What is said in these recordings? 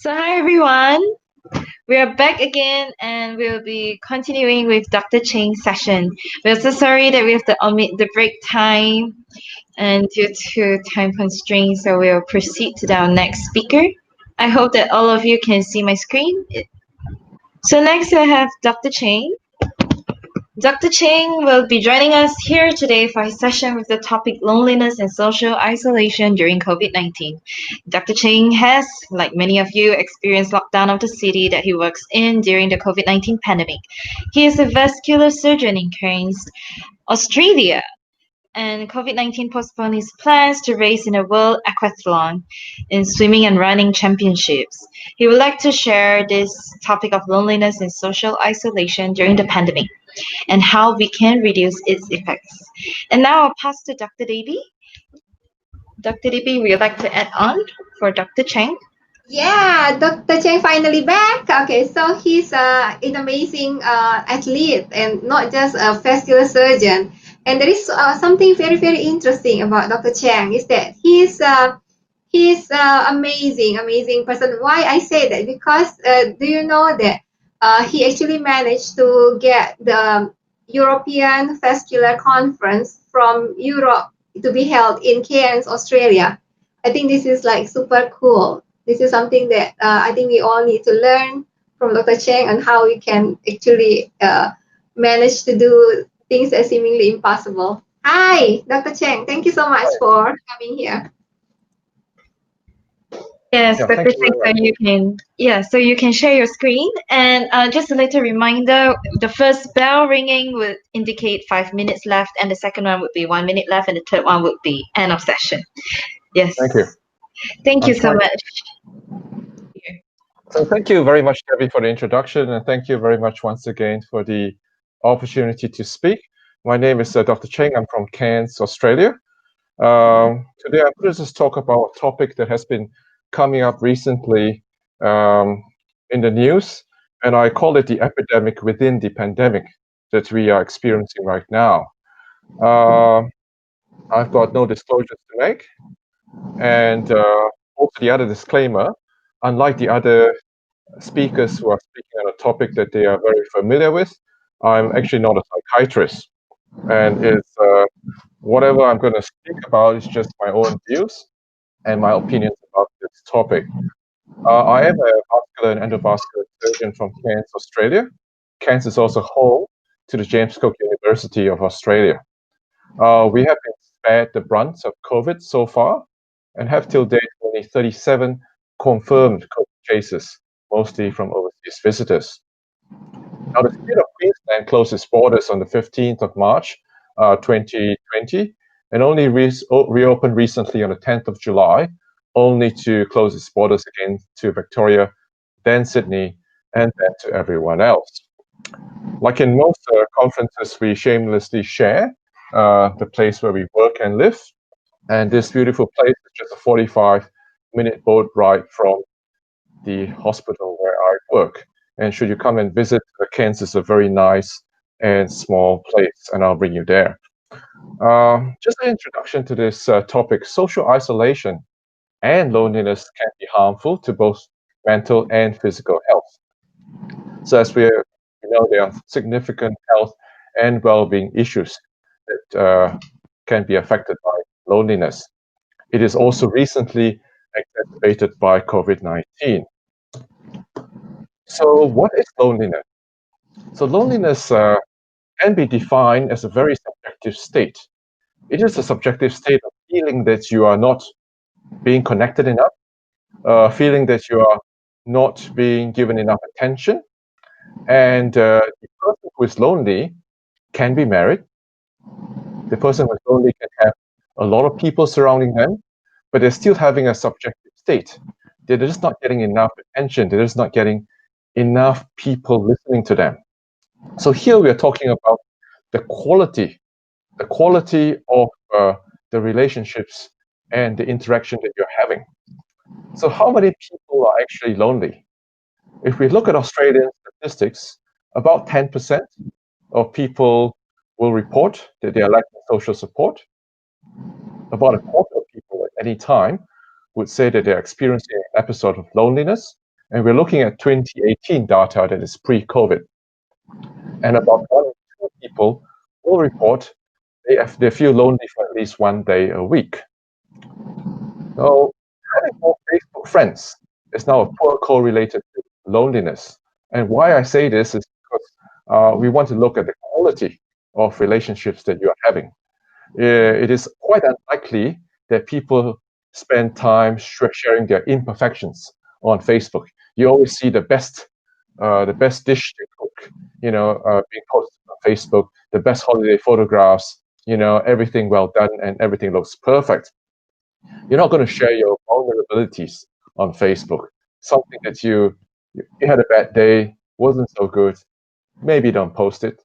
So hi everyone, we are back again and we'll be continuing with Dr. Cheng's session. We're so sorry that we have to omit the break time and due to time constraints, so we'll proceed to our next speaker. I hope that all of you can see my screen. So next I have Dr. Cheng. Dr. Cheng will be joining us here today for his session with the topic loneliness and social isolation during COVID-19. Dr. Cheng has, like many of you, experienced lockdown of the city that he works in during the COVID-19 pandemic. He is a vascular surgeon in Cairns, Australia, and COVID-19 postponed his plans to race in a world aquathlon in swimming and running championships. He would like to share this topic of loneliness and social isolation during the pandemic and how we can reduce its effects. And now I'll pass to Dr. Devi. Dr. Devi, would you like to add on for Dr. Cheng? Yeah, Dr. Cheng finally back. Okay, so he's an amazing athlete and not just a vascular surgeon. And there is something very, very interesting about Dr. Cheng is that he's amazing person. Why I say that? Because do you know that he actually managed to get the European Vascular Conference from Europe to be held in Cairns, Australia. I think this is like super cool. This is something that I think we all need to learn from Dr. Cheng and how we can actually manage to do things that seemingly impossible. Hi, Dr. Cheng. Thank you so much for coming here. Yes, Dr. Cheng, so you can share your screen. And just a little reminder, the first bell ringing would indicate 5 minutes left, and the second one would be 1 minute left, and the third one would be end of session. Yes. Thank you. Thank you so much. So thank you very much, Debbie, for the introduction, and thank you very much once again for the opportunity to speak. My name is Dr. Cheng. I'm from Cairns, Australia. Today I'm going to just talk about a topic that has been coming up recently in the news, and I call it the epidemic within the pandemic that we are experiencing right now. I've got no disclosures to make, and also the other disclaimer, unlike the other speakers who are speaking on a topic that they are very familiar with, I'm actually not a psychiatrist, and it's whatever I'm going to speak about is just my own views and my opinions about this topic. I am a vascular and endovascular surgeon from Cairns, Australia. Cairns is also home to the James Cook University of Australia. We have been spared the brunt of COVID so far and have till date only 37 confirmed COVID cases, mostly from overseas visitors. Now, the state of Queensland closed its borders on the 15th of March, 2020, and only reopened recently on the 10th of July, only to close its borders again to Victoria, then Sydney, and then to everyone else. Like in most conferences, we shamelessly share the place where we work and live, and this beautiful place is just a 45-minute boat ride from the hospital where I work. And should you come and visit, Cairns is a very nice and small place, and I'll bring you there. Just an introduction to this topic. Social isolation and loneliness can be harmful to both mental and physical health. So as we know, there are significant health and well-being issues that can be affected by loneliness. It is also recently exacerbated by COVID-19. So what is loneliness? So loneliness can be defined as a very subjective state. It is a subjective state of feeling that you are not being connected enough, feeling that you are not being given enough attention, and the person who is lonely can be married. The person who is lonely can have a lot of people surrounding them, but they're still having a subjective state. They're just not getting enough attention. They're just not getting enough people listening to them. So here we are talking about the quality of the relationships and the interaction that you're having. So how many people are actually lonely? If we look at Australian statistics, about 10% of people will report that they are lacking social support. About a quarter of people at any time would say that they're experiencing an episode of loneliness, And we're looking at 2018 data that is pre-COVID. And about 1 in 2 people will report they feel lonely for at least 1 day a week. So having more Facebook friends is now a poor correlated to loneliness. And why I say this is because we want to look at the quality of relationships that you are having. It is quite unlikely that people spend time sharing their imperfections on Facebook. You always see the best dish they cook, being posted on Facebook, the best holiday photographs, everything well done and everything looks perfect. You're not going to share your vulnerabilities on Facebook. Something that you had a bad day, wasn't so good, maybe don't post it,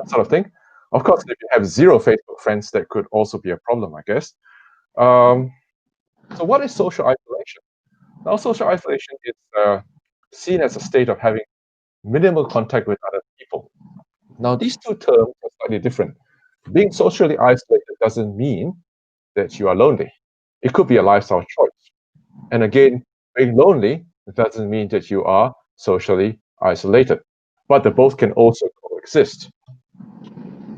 sort of thing. Of course, if you have 0 Facebook friends, that could also be a problem, I guess. So what is social isolation? Now, social isolation is seen as a state of having minimal contact with other people. Now, these two terms are slightly different. Being socially isolated doesn't mean that you are lonely. It could be a lifestyle choice. And again, being lonely doesn't mean that you are socially isolated. But the both can also coexist.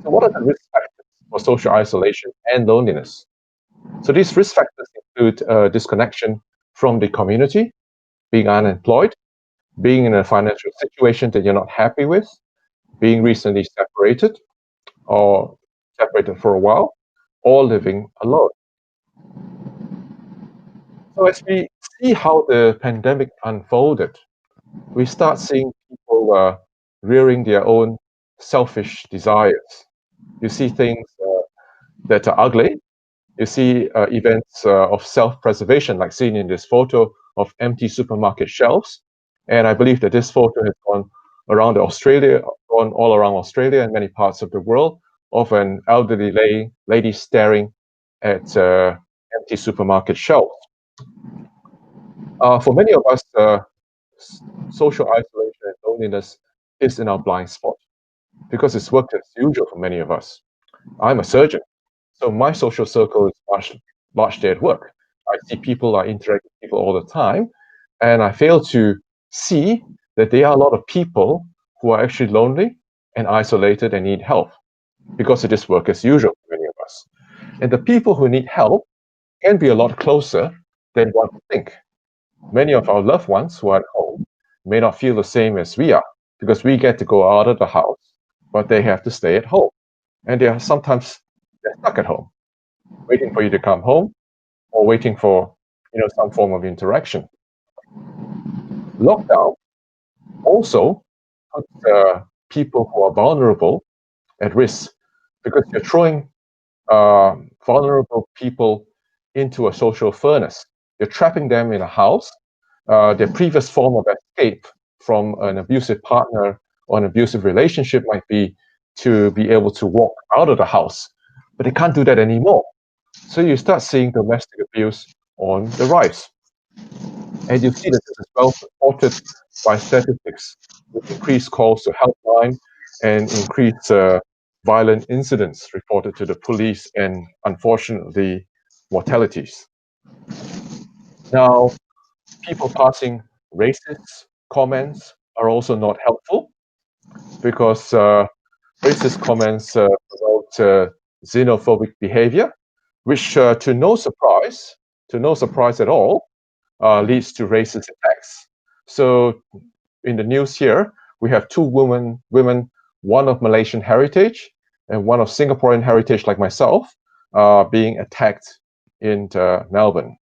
So what are the risk factors for social isolation and loneliness? So these risk factors include disconnection from the community, being unemployed, being in a financial situation that you're not happy with, being recently separated or separated for a while, or living alone. So as we see how the pandemic unfolded, we start seeing people rearing their own selfish desires. You see things that are ugly. You see events of self-preservation, like seen in this photo of empty supermarket shelves. And I believe that this photo has gone all around Australia and many parts of the world, of an elderly lady staring at empty supermarket shelves. For many of us, social isolation and loneliness is in our blind spot because it's worked as usual for many of us. I'm a surgeon, so my social circle is largely at work. I see people, I interact with people all the time, and I fail to see that there are a lot of people who are actually lonely and isolated and need help because it is work as usual for many of us. And the people who need help can be a lot closer than one would think. Many of our loved ones who are at home may not feel the same as we are because we get to go out of the house, but they have to stay at home. And they're stuck at home, waiting for you to come home or waiting for some form of interaction. Lockdown also puts people who are vulnerable at risk because you're throwing vulnerable people into a social furnace. You're trapping them in a house. Their previous form of escape from an abusive partner or an abusive relationship might be to be able to walk out of the house, but they can't do that anymore. So you start seeing domestic abuse on the rise. And you see that this is well supported by statistics with increased calls to helpline and increased violent incidents reported to the police and, unfortunately, mortalities. Now, people passing racist comments are also not helpful because racist comments promote xenophobic behavior, which, to no surprise at all, leads to racist attacks. So in the news here, we have 2 women, one of Malaysian heritage and one of Singaporean heritage, like myself, being attacked in Melbourne.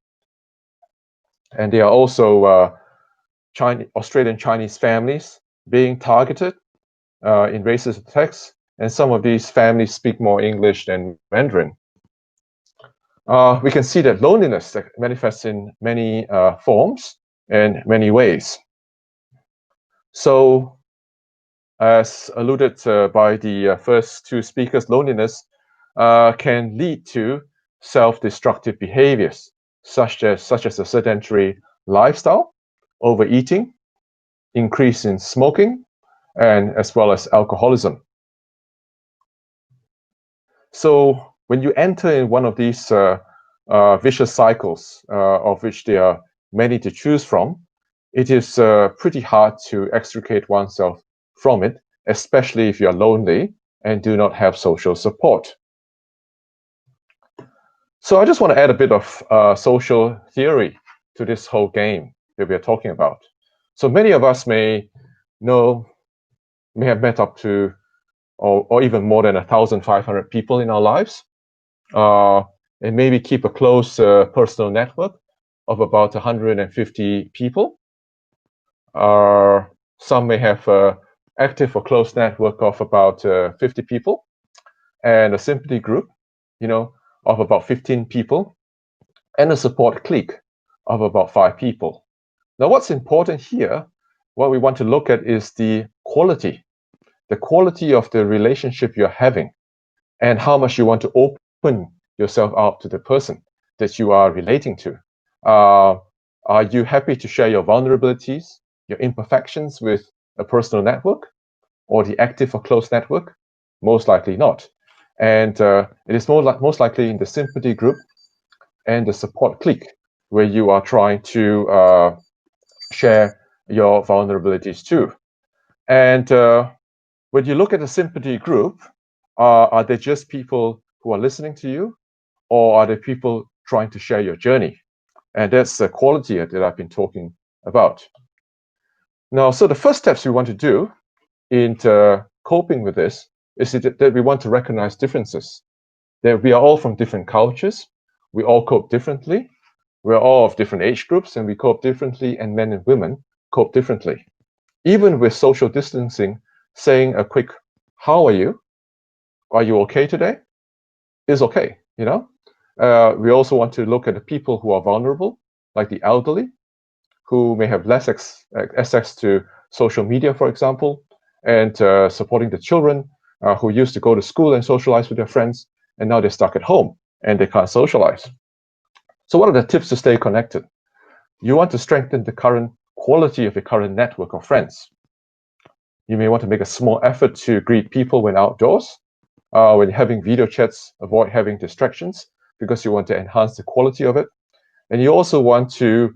And there are also Australian Chinese families being targeted in racist attacks, and some of these families speak more English than Mandarin. We can see that loneliness manifests in many forms and many ways. So, as alluded by the first 2 speakers, loneliness can lead to self-destructive behaviors, such as a sedentary lifestyle, overeating, increase in smoking, and as well as alcoholism. So when you enter in one of these vicious cycles, of which there are many to choose from, it is pretty hard to extricate oneself from it, especially if you're lonely and do not have social support. So I just want to add a bit of social theory to this whole game that we are talking about. So many of us may have met up to or even more than 1,500 people in our lives, and maybe keep a close personal network of about 150 people. Some may have an active or close network of about 50 people, and a sympathy group, of about 15 people, and a support clique of about 5 people. Now, what's important here, what we want to look at is the quality of the relationship you're having, and how much you want to open yourself up to the person that you are relating to. Are you happy to share your vulnerabilities, your imperfections with a personal network, or the active or close network? Most likely not. And it is most likely in the sympathy group and the support clique where you are trying to share your vulnerabilities too. And when you look at the sympathy group, are they just people who are listening to you, or are they people trying to share your journey? And that's the quality that I've been talking about. Now, so the first steps we want to do in coping with this is that we want to recognize differences. That we are all from different cultures, we all cope differently, we're all of different age groups, and we cope differently, and men and women cope differently. Even with social distancing, saying a quick, "How are you? Are you okay today?" is okay, We also want to look at the people who are vulnerable, like the elderly, who may have less access to social media, for example, and supporting the children who used to go to school and socialize with their friends, and now they're stuck at home and they can't socialize. So what are the tips to stay connected? You want to strengthen the current quality of your current network of friends. You may want to make a small effort to greet people when outdoors. When having video chats, avoid having distractions because you want to enhance the quality of it. And you also want to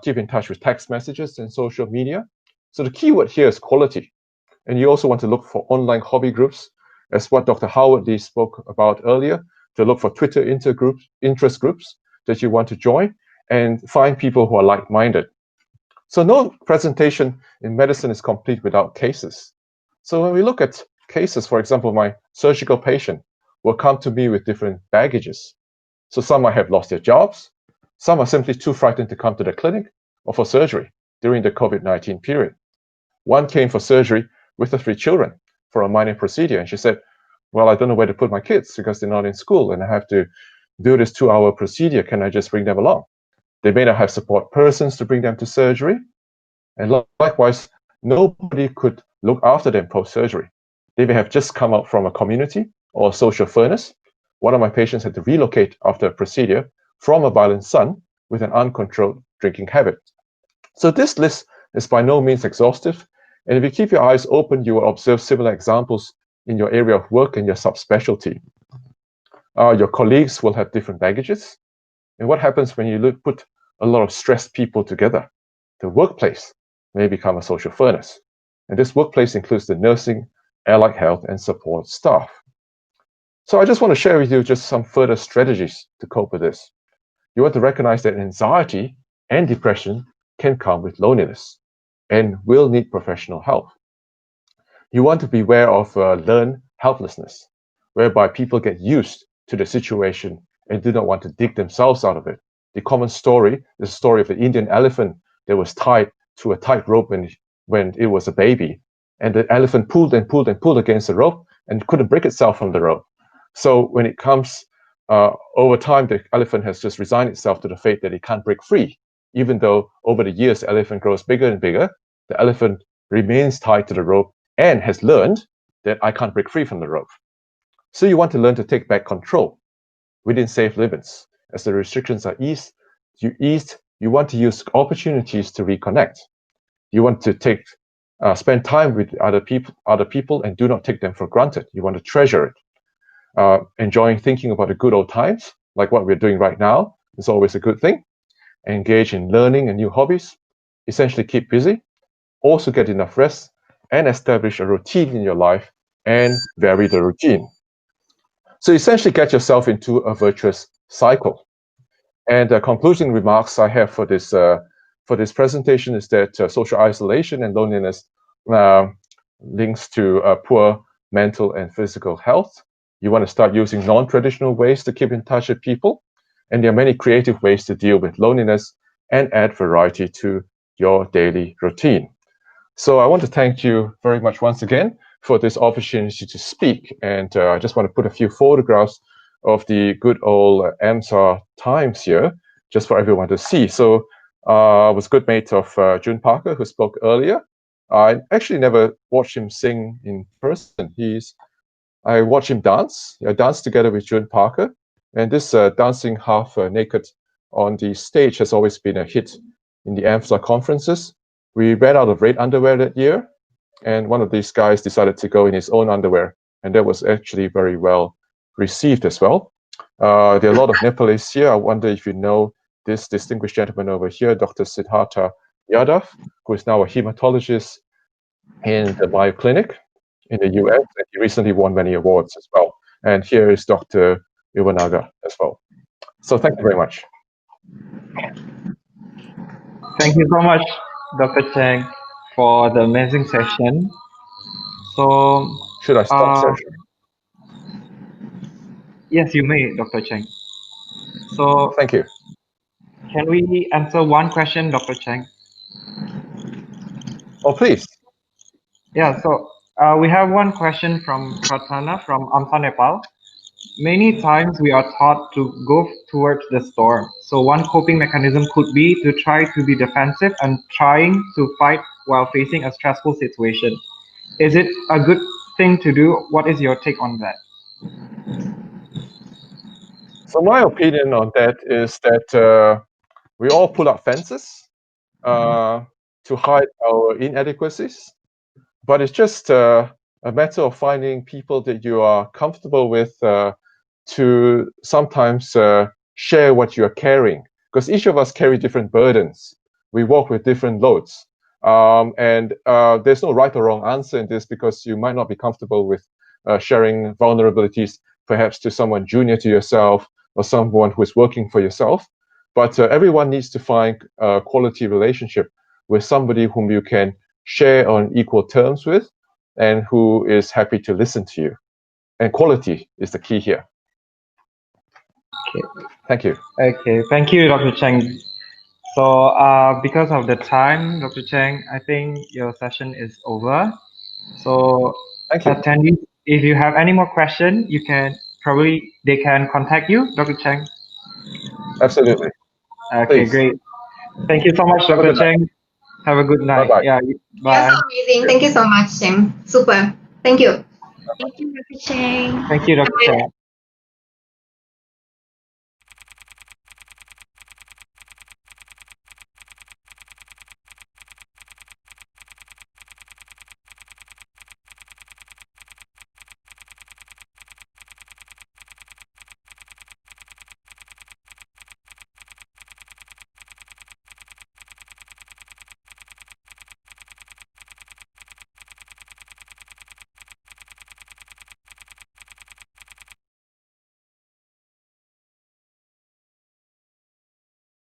keep in touch with text messages and social media. So the keyword here is quality. And you also want to look for online hobby groups, as what Dr. Howard Lee spoke about earlier, to look for Twitter interest groups that you want to join and find people who are like-minded. So no presentation in medicine is complete without cases. So when we look at cases, for example, my surgical patient will come to me with different baggages. So some might have lost their jobs, some are simply too frightened to come to the clinic or for surgery during the COVID-19 period. One came for surgery with the 3 children for a minor procedure, and she said, "Well, I don't know where to put my kids because they're not in school and I have to do this 2-hour procedure. Can I just bring them along?" They may not have support persons to bring them to surgery, and likewise, nobody could look after them post-surgery. They may have just come out from a community or a social furnace. One of my patients had to relocate after a procedure from a violent son with an uncontrolled drinking habit. So this list is by no means exhaustive, and if you keep your eyes open, you will observe similar examples in your area of work and your subspecialty. Your colleagues will have different baggages, and what happens when you put a lot of stressed people together? The workplace may become a social furnace, and this workplace includes the nursing, allied health, and support staff. So I just want to share with you just some further strategies to cope with this. You want to recognize that anxiety and depression can come with loneliness and will need professional help. You want to be aware of learned helplessness, whereby people get used to the situation and do not want to dig themselves out of it. The common story is the story of the Indian elephant that was tied to a tight rope when it was a baby. And the elephant pulled and pulled and pulled against the rope and couldn't break itself from the rope. So when it comes over time, the elephant has just resigned itself to the fate that it can't break free. Even though over the years, the elephant grows bigger and bigger, the elephant remains tied to the rope and has learned that I can't break free from the rope. So you want to learn to take back control within safe limits. As the restrictions are eased, you want to use opportunities to reconnect. You want to spend time with other people and do not take them for granted. You want to treasure it. Enjoying thinking about the good old times, like what we're doing right now, is always a good thing. Engage in learning and new hobbies. essentially keep busy, also get enough rest, and establish a routine in your life and vary the routine. So essentially get yourself into a virtuous cycle. And the concluding remarks I have for this presentation is that social isolation and loneliness links to poor mental and physical health. You want to start using non-traditional ways to keep in touch with people. And there are many creative ways to deal with loneliness and add variety to your daily routine. So I want to thank you very much once again for this opportunity to speak. And I just want to put a few photographs of the good old AMSA times here, just for everyone to see. So I was a good mate of June Parker, who spoke earlier. I actually never watched him sing in person. I watched him dance. I danced together with June Parker. And this dancing half naked on the stage has always been a hit in the AMSA conferences. We ran out of red underwear that year, and one of these guys decided to go in his own underwear, and that was actually very well received as well. There are a lot of Nepalese here. I wonder if you know this distinguished gentleman over here, Dr. Siddhartha Yadav, who is now a hematologist in the Mayo Clinic in the US, and he recently won many awards as well. And here is Dr. Iwanaga as well. So thank you very much. Thank you so much, Dr. Cheng, for the amazing session. So, should I stop session? Yes, you may, Dr. Cheng. So, thank you. Can we answer one question, Dr. Cheng? Oh, please. Yeah, so we have one question from Pratana from AMSA, Nepal. Many times we are taught to go towards the storm. So one coping mechanism could be to try to be defensive and trying to fight while facing a stressful situation. Is it a good thing to do? What is your take on that? So my opinion on that is that we all pull up fences to hide our inadequacies, but it's just a matter of finding people that you are comfortable with to sometimes share what you are carrying, because each of us carry different burdens. We walk with different loads, and there's no right or wrong answer in this, because you might not be comfortable with sharing vulnerabilities perhaps to someone junior to yourself or someone who is working for yourself. But everyone needs to find a quality relationship with somebody whom you can share on equal terms with and who is happy to listen to you. And quality is the key here. Okay. Thank you. Okay, thank you, Dr. Cheng. So because of the time, Dr. Cheng, I think your session is over. So thank you. Attendees, if you have any more questions, they can contact you, Dr. Cheng. Absolutely. Okay, Please. great. Thank you so much, Dr. Cheng. Have a good night. Bye-bye. Yeah, bye. That's amazing. Thank you so much, Cheng. Super. Thank you. Thank you, Dr. Cheng. Thank you, Dr. Cheng.